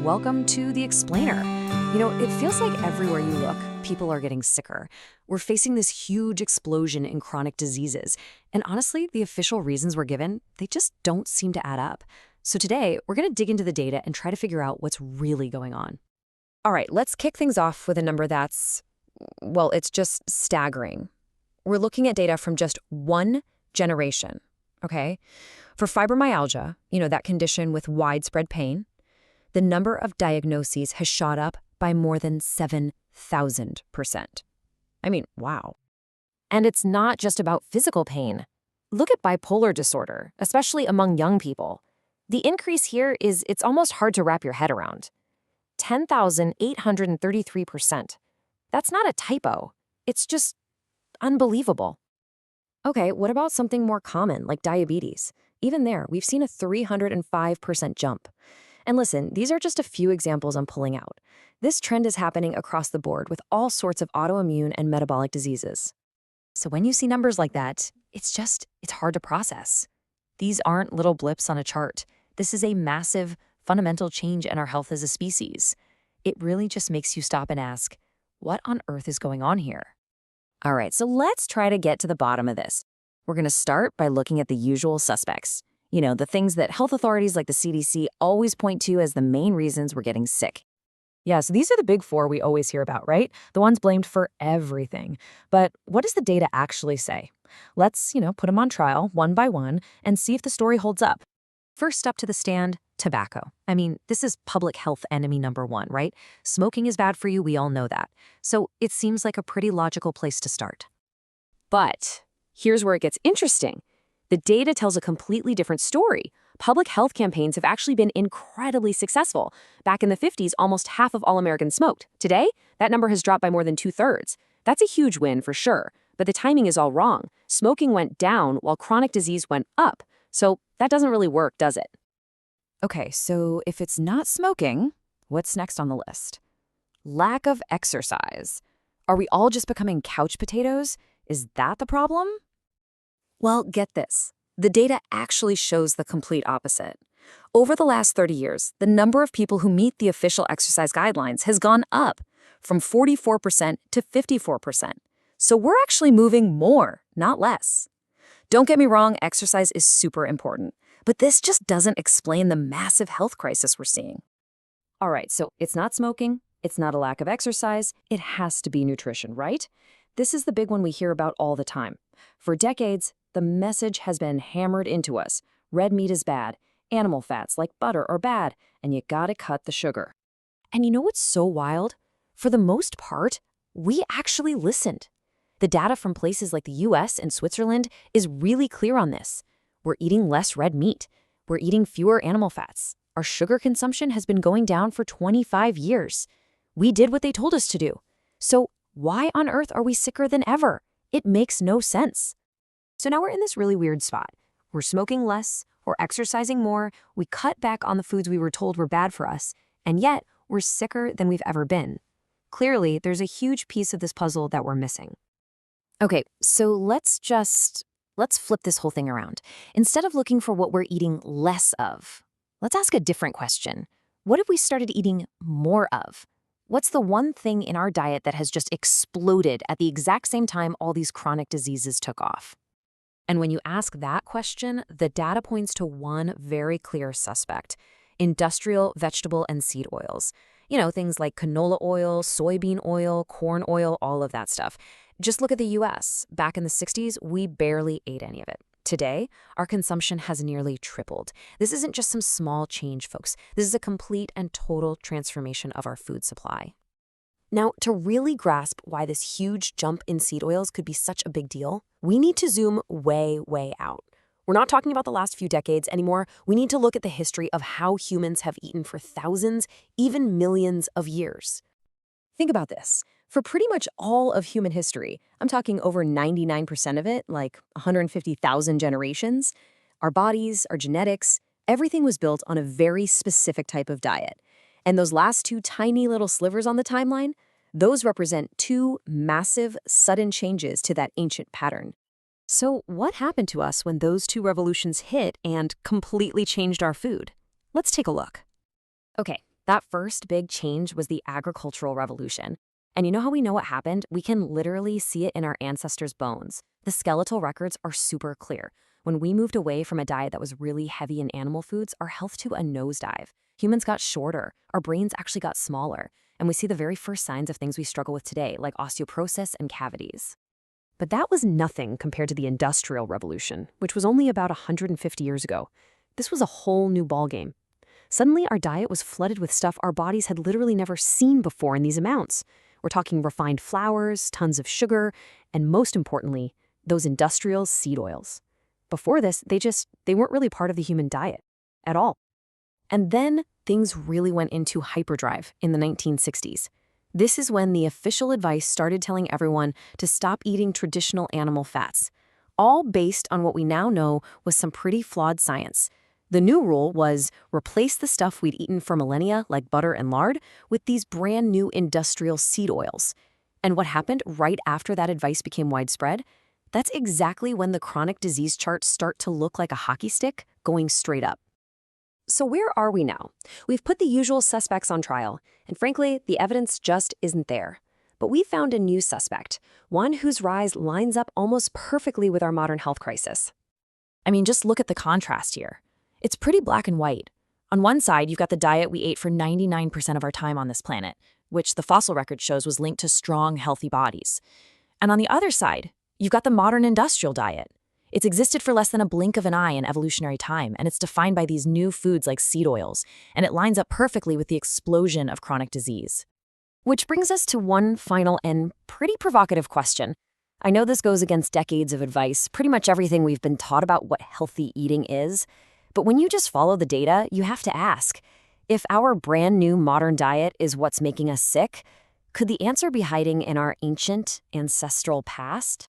Welcome to The Explainer. It feels like everywhere you look, people are getting sicker. We're facing this huge explosion in chronic diseases. And honestly, the official reasons we're given, they just don't seem to add up. So today, we're going to dig into the data and try to figure out what's really going on. All right, let's kick things off with a number that's, well, it's just staggering. We're looking at data from just one generation, okay? For fibromyalgia, that condition with widespread pain, the number of diagnoses has shot up by more than 7,000%. I mean, wow. And it's not just about physical pain. Look at bipolar disorder, especially among young people. The increase here it's almost hard to wrap your head around. 10,833%. That's not a typo. It's just unbelievable. Okay, what about something more common, like diabetes? Even there, we've seen a 305% jump. And listen, these are just a few examples I'm pulling out. This trend is happening across the board with all sorts of autoimmune and metabolic diseases. So when you see numbers like that, it's hard to process. These aren't little blips on a chart. This is a massive, fundamental change in our health as a species. It really just makes you stop and ask, what on earth is going on here? All right, so let's try to get to the bottom of this. We're going to start by looking at the usual suspects. The things that health authorities like the CDC always point to as the main reasons we're getting sick. Yeah, so these are the big four we always hear about, right? The ones blamed for everything. But what does the data actually say? Let's, put them on trial one by one and see if the story holds up. First up to the stand, tobacco. I mean, this is public health enemy number one, right? Smoking is bad for you, we all know that. So it seems like a pretty logical place to start. But here's where it gets interesting. The data tells a completely different story. Public health campaigns have actually been incredibly successful. Back in the 50s, almost half of all Americans smoked. Today, that number has dropped by more than 2/3. That's a huge win for sure, but the timing is all wrong. Smoking went down while chronic disease went up. So that doesn't really work, does it? Okay, so if it's not smoking, what's next on the list? Lack of exercise. Are we all just becoming couch potatoes? Is that the problem? Well, get this. The data actually shows the complete opposite. Over the last 30 years, the number of people who meet the official exercise guidelines has gone up from 44% to 54%. So we're actually moving more, not less. Don't get me wrong, exercise is super important, but this just doesn't explain the massive health crisis we're seeing. All right, so it's not smoking, it's not a lack of exercise, it has to be nutrition, right? This is the big one we hear about all the time. For decades, the message has been hammered into us. Red meat is bad, animal fats like butter are bad, and you gotta cut the sugar. And you know what's so wild? For the most part, we actually listened. The data from places like the US and Switzerland is really clear on this. We're eating less red meat. We're eating fewer animal fats. Our sugar consumption has been going down for 25 years. We did what they told us to do. So why on earth are we sicker than ever? It makes no sense. So now we're in this really weird spot. We're smoking less, we're exercising more, we cut back on the foods we were told were bad for us, and yet we're sicker than we've ever been. Clearly, there's a huge piece of this puzzle that we're missing. Okay, so let's flip this whole thing around. Instead of looking for what we're eating less of, let's ask a different question. What if we started eating more of? What's the one thing in our diet that has just exploded at the exact same time all these chronic diseases took off? And when you ask that question, the data points to one very clear suspect: industrial, vegetable, and seed oils. Things like canola oil, soybean oil, corn oil, all of that stuff. Just look at the US. Back in the 60s, we barely ate any of it. Today, our consumption has nearly tripled. This isn't just some small change, folks. This is a complete and total transformation of our food supply. Now, to really grasp why this huge jump in seed oils could be such a big deal, we need to zoom way, way out. We're not talking about the last few decades anymore. We need to look at the history of how humans have eaten for thousands, even millions of years. Think about this. For pretty much all of human history, I'm talking over 99% of it, like 150,000 generations, our bodies, our genetics, everything was built on a very specific type of diet. And those last two tiny little slivers on the timeline, those represent two massive, sudden changes to that ancient pattern. So what happened to us when those two revolutions hit and completely changed our food? Let's take a look. Okay, That first big change was the agricultural revolution. And you know how we know what happened? We can literally see it in our ancestors' bones. The skeletal records are super clear. When we moved away from a diet that was really heavy in animal foods, our health took a nosedive. Humans got shorter, our brains actually got smaller, and we see the very first signs of things we struggle with today, like osteoporosis and cavities. But that was nothing compared to the Industrial Revolution, which was only about 150 years ago. This was a whole new ballgame. Suddenly, our diet was flooded with stuff our bodies had literally never seen before in these amounts. We're talking refined flours, tons of sugar, and most importantly, those industrial seed oils. Before this, they weren't really part of the human diet at all. And then things really went into hyperdrive in the 1960s. This is when the official advice started telling everyone to stop eating traditional animal fats, all based on what we now know was some pretty flawed science. The new rule was replace the stuff we'd eaten for millennia, like butter and lard, with these brand new industrial seed oils. And what happened right after that advice became widespread? That's exactly when the chronic disease charts start to look like a hockey stick going straight up. So where are we now? We've put the usual suspects on trial, and frankly, the evidence just isn't there. But we found a new suspect, one whose rise lines up almost perfectly with our modern health crisis. I mean, just look at the contrast here. It's pretty black and white. On one side, you've got the diet we ate for 99% of our time on this planet, which the fossil record shows was linked to strong, healthy bodies. And on the other side, you've got the modern industrial diet. It's existed for less than a blink of an eye in evolutionary time, and it's defined by these new foods like seed oils, and it lines up perfectly with the explosion of chronic disease. Which brings us to one final and pretty provocative question. I know this goes against decades of advice, pretty much everything we've been taught about what healthy eating is. But when you just follow the data, you have to ask, if our brand new modern diet is what's making us sick, could the answer be hiding in our ancient, ancestral past?